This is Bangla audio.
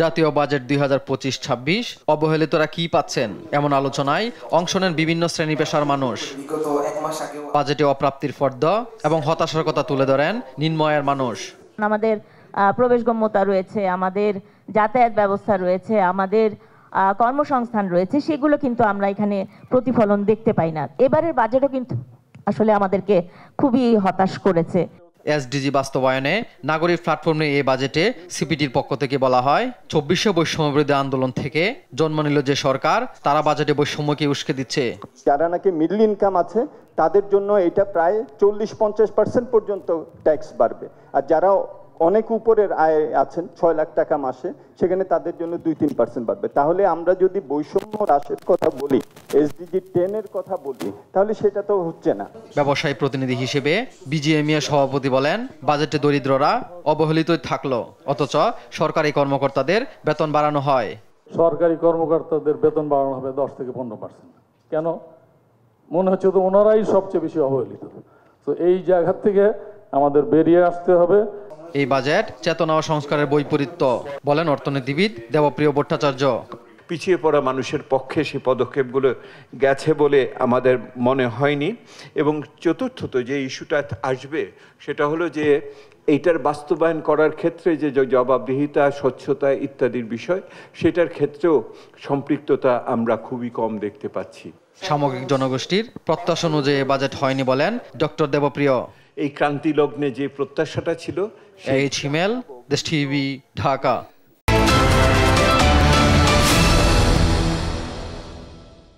জাতীয় বাজেট 2025-26 অবহেলিতরা কি পাচ্ছেন এমন আলোচনায় অংশ নেন বিভিন্ন শ্রেণী পেশার মানুষ। বাজেটে অপ্রাপ্তির ফর্দ এবং হতাশার কথা তুলে ধরেন নিম্ন আয়ের মানুষ। আমাদের প্রবেশগম্যতা রয়েছে, আমাদের যাতায়াত ব্যবস্থা রয়েছে, আমাদের কর্মসংস্থান রয়েছে, সেগুলো কিন্তু আমরা এখানে প্রতিফলন দেখতে পাই না। এবারের বাজেটও কিন্তু আসলে আমাদেরকে খুবই হতাশ করেছে। এসডিজি বাস্তবায়নে নাগরিক প্ল্যাটফর্মে এই বাজেটে সিপিটির পক্ষ থেকে বলা হয় 24শে বৈষম্যবিরোধী আন্দোলন থেকে জন্ম নিল যে সরকার, তারা বাজেটে বৈষম্যকে উস্কে দিচ্ছে। যারা নাকি মিডল ইনকাম আছে তাদের জন্য এটা প্রায় 40-50% পর্যন্ত ট্যাক্স বাড়বে, আর যারা অনেক উপরের আয় আছেন 6 লাখ টাকা মাসে, সেখানে তাদের জন্য 2-3% বাড়বে। তাহলে আমরা যদি বৈষম্য হ্রাসের কথা বলি, এসডিজি 10 এর কথা বলি, তাহলে সেটা তো হচ্ছে না। ব্যবসায়ী প্রতিনিধি হিসেবে বিজিএমইএ সভাপতি বলেন, বাজেটে দরিদ্ররা অবহেলিতই থাকলো, অথচ সরকারি কর্মকর্তাদের বেতন বাড়ানো হয়। সরকারি কর্মকর্তাদের বেতন বাড়ানো হবে 10 থেকে 15%। কেন? মনে হচ্ছে তো ওনারাই সবচেয়ে বেশি অবহেলিত। তো এই জায়গা থেকে আমাদের বেরিয়ে আসতে হবে। এই বাজেট চেতনা ও সংস্কারের বৈপরীত্য বলেন অর্থনীতিবিদ দেবপ্রিয় ভট্টাচার্য। পিছিয়ে পড়া মানুষের পক্ষে সেই পদক্ষেপগুলো গেছে বলে আমাদের মনে হয়নি। এবং চতুর্থত যে ইস্যুটা আসবে সেটা হলো যে এইটার বাস্তবায়ন করার ক্ষেত্রে যে জবাবদিহিতা, স্বচ্ছতা ইত্যাদির বিষয়, সেটার ক্ষেত্রেও সম্পৃক্ততা আমরা খুবই কম দেখতে পাচ্ছি। সামগ্রিক জনগোষ্ঠীর প্রত্যাশা অনুযায়ী বাজেট হয়নি বলেন ডক্টর দেবপ্রিয়। এই ক্রান্তি লগ্নে যে প্রত্যাশাটা ছিল, এই ছিমেল, দেশ টিভি, ঢাকা।